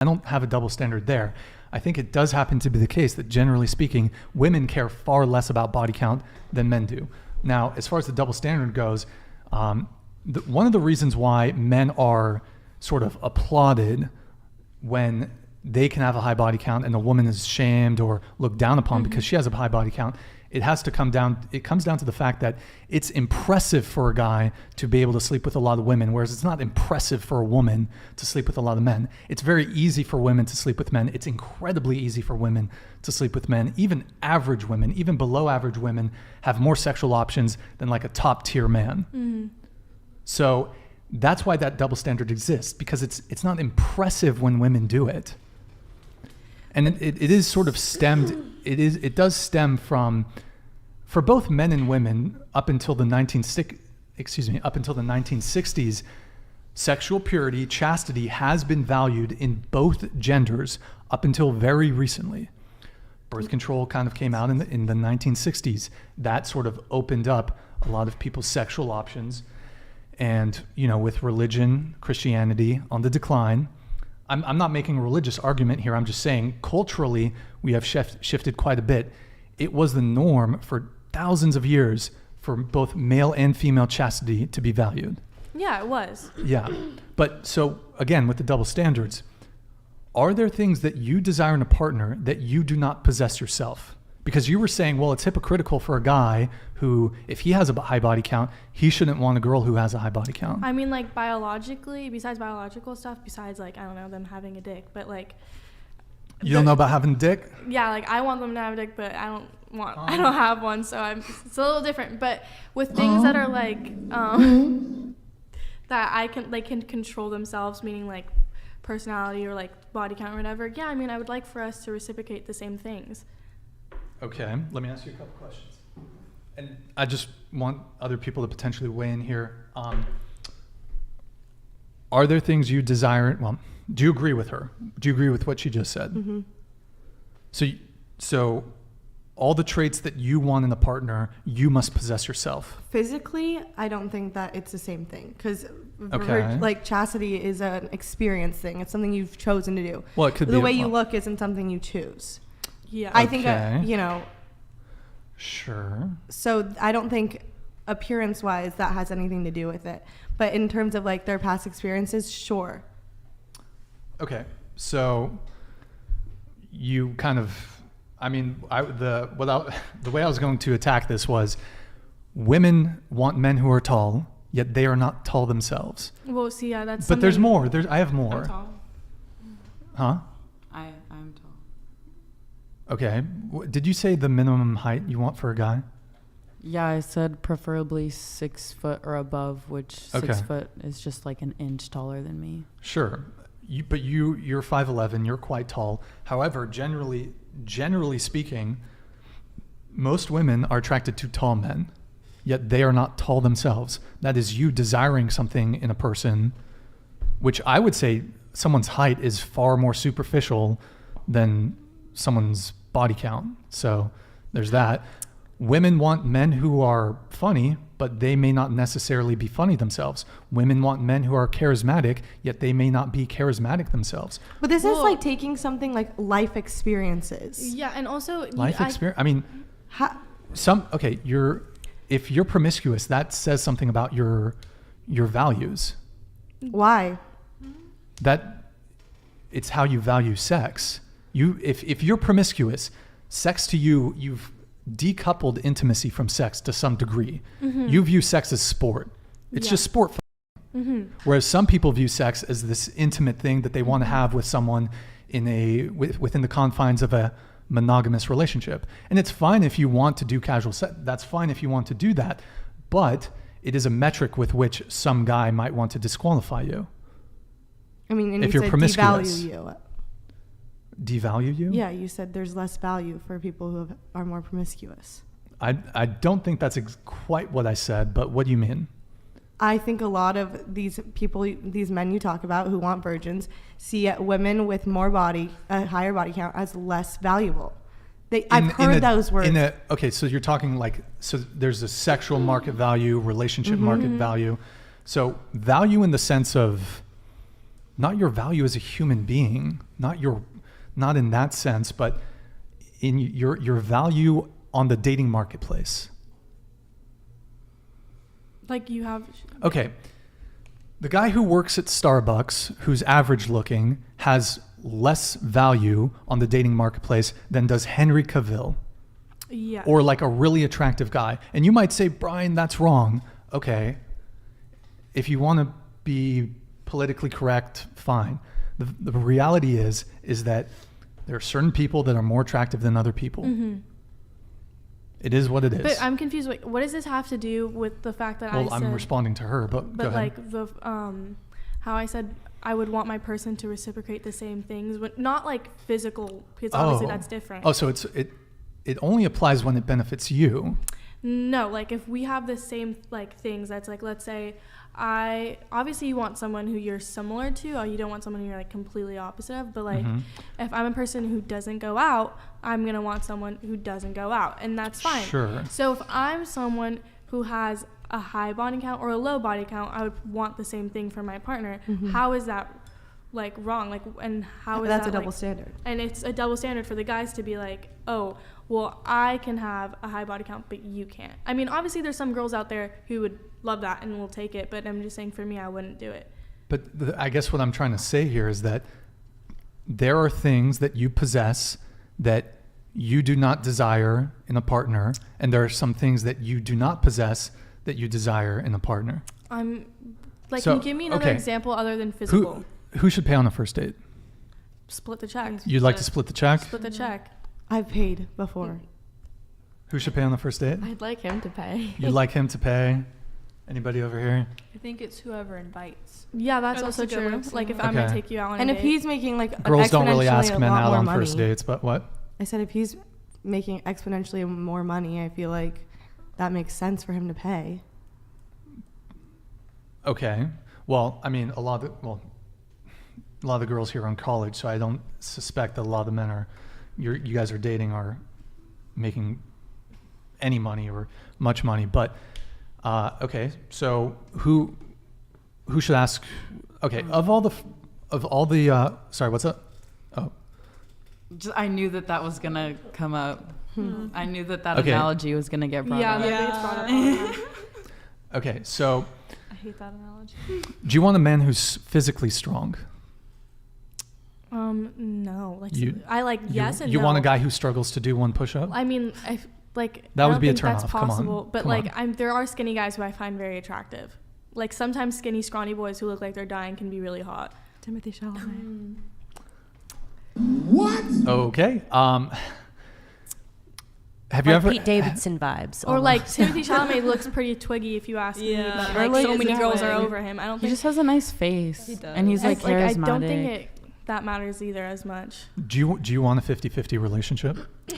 I don't have a double standard there. I think it does happen to be the case that generally speaking, women care far less about body count than men do. Now, as far as the double standard goes, one of the reasons why men are sort of applauded when they can have a high body count and a woman is shamed or looked down upon because she has a high body count, it comes down to the fact that it's impressive for a guy to be able to sleep with a lot of women, whereas it's not impressive for a woman to sleep with a lot of men. It's very easy for women to sleep with men. It's incredibly easy for women to sleep with men. Even average women, even below average women, have more sexual options than like a top tier man. So that's why that double standard exists, because it's not impressive when women do it. And it is sort of stemmed, it does stem from, for both men and women, up until the 1960s, sexual purity, chastity has been valued in both genders up until very recently. Birth control kind of came out in the 1960s. That sort of opened up a lot of people's sexual options. And, with religion, Christianity on the decline, I'm not making a religious argument here. I'm just saying culturally, we have shifted quite a bit. It was the norm for thousands of years for both male and female chastity to be valued. Yeah, it was. Yeah. But so again, with the double standards, are there things that you desire in a partner that you do not possess yourself? Because you were saying, well, it's hypocritical for a guy who, if he has a high body count, he shouldn't want a girl who has a high body count. I mean, like, biologically, besides biological stuff, besides, like, I don't know, them having a dick, but, like... You don't know about having a dick? Yeah, like, I want them to have a dick, but I don't have one, so it's a little different. But with things that are, like, that can control themselves, meaning, like, personality or, like, body count or whatever, yeah, I mean, I would like for us to reciprocate the same things. Okay, let me ask you a couple questions. And I just want other people to potentially weigh in here. Are there things you desire? Well, do you agree with her? Do you agree with what she just said? Mm-hmm. So all the traits that you want in a partner, you must possess yourself. Physically, I don't think that it's the same thing, because okay. Chastity is an experience thing. It's something you've chosen to do. Well, it could be the way you look isn't something you choose. Yeah, I think Sure. So I don't think appearance-wise that has anything to do with it. But in terms of like their past experiences, sure. Okay, so you kind of, the way I was going to attack this was, women want men who are tall, yet they are not tall themselves. Well, see, yeah, that's. But there's more. I have more. I'm tall. Huh? I'm tall. Okay. Did you say the minimum height you want for a guy? Yeah, I said preferably 6 foot or above, which 6 foot is just like an inch taller than me. Sure. You're 5'11", you're quite tall. However, generally speaking, most women are attracted to tall men, yet they are not tall themselves. That is you desiring something in a person, which I would say someone's height is far more superficial than someone's body count. So there's that. Women want men who are funny, but they may not necessarily be funny themselves. Women want men who are charismatic, yet they may not be charismatic themselves. But this is like taking something like life experiences. Yeah, and also life experience. If you're promiscuous, that says something about your values. Why? That it's how you value sex. If you're promiscuous, sex to you, you've decoupled intimacy from sex to some degree. Mm-hmm. You view sex as sport. It's just sport. Mm-hmm. Whereas some people view sex as this intimate thing that they want to have with someone within the confines of a monogamous relationship. And it's fine if you want to do casual sex. That's fine if you want to do that. But it is a metric with which some guy might want to disqualify you. I mean, and if you you're said promiscuous. devalue you. Devalue you? Yeah, you said there's less value for people who are more promiscuous. I don't think that's quite what I said, but what do you mean? I think a lot of these people, these men you talk about who want virgins, see women with more a higher body count as less valuable. I've heard those words. Okay, so you're talking so there's a sexual market value, relationship market value. So value in the sense of not your value as a human being, not in that sense, but in your value on the dating marketplace. Like you have. Okay. The guy who works at Starbucks, who's average looking, has less value on the dating marketplace than does Henry Cavill. Yeah. Or like a really attractive guy. And you might say, Brian, that's wrong. Okay. If you want to be politically correct, fine. The reality is that there are certain people that are more attractive than other people. Mm-hmm. It is what it is. But I'm confused. Like, what does this have to do with the fact that well, I'm responding to her, but go ahead. Like the how I said I would want my person to reciprocate the same things, but not like physical, because obviously that's different. Oh, so it only applies when it benefits you. No, like if we have the same like things, that's like, let's say obviously you want someone who you're similar to, or you don't want someone who you're like completely opposite of, but like if I'm a person who doesn't go out, I'm going to want someone who doesn't go out, and that's fine. Sure. So if I'm someone who has a high body count or a low body count, I would want the same thing for my partner. How is that like wrong? Like, and how is That's that a double like, standard. and it's a double standard for the guys to be like, oh, well, I can have a high body count, but you can't. I mean, obviously there's some girls out there who would love that and will take it, but I'm just saying for me, I wouldn't do it. But I guess what I'm trying to say here is that there are things that you possess that you do not desire in a partner, and there are some things that you do not possess that you desire in a partner. I'm like, So, can you give me another okay. example other than physical? Who should pay on a first date? Split the check. You'd like to split the check? Split the check. I've paid before. Who should pay on the first date? I'd like him to pay. You'd like him to pay? Anybody over here? I think it's whoever invites. Yeah, that's Oh, also that's a good true. one, too. Like if I'm Okay. gonna take you out on And a if date, he's making like Girls don't really ask exponentially men a lot out more on money, first dates, but what? I said if he's making exponentially more money, I feel like that makes sense for him to pay. Okay. Well, I mean, a lot of the girls here are in college, so I don't suspect that a lot of the men you guys are dating are making any money or much money. But okay, so who should ask? Okay, of all the sorry, what's up? Oh, I knew that was gonna come up. I knew that Okay. analogy was gonna get brought up. that gets brought up all the time. okay. So, I hate that analogy. do you want a man who's physically strong? No. Like You- I like yes and you no. want a guy who struggles to do one push-up? I mean, like That I would don't be a think that's turn-off. Come on. possible. But Come like on. there are skinny guys who I find very attractive. Like sometimes skinny, scrawny boys who look like they're dying can be really hot. Timothy Chalamet. Okay. Have you Like ever? Pete Davidson vibes. Or almost. like Timothy Chalamet looks pretty twiggy if you ask me. Yeah. But Or like like so many that girls are way. over him. I don't He think just has a nice face, He does. and he's like charismatic. I don't think that matters either as much. Do you want a 50-50 relationship?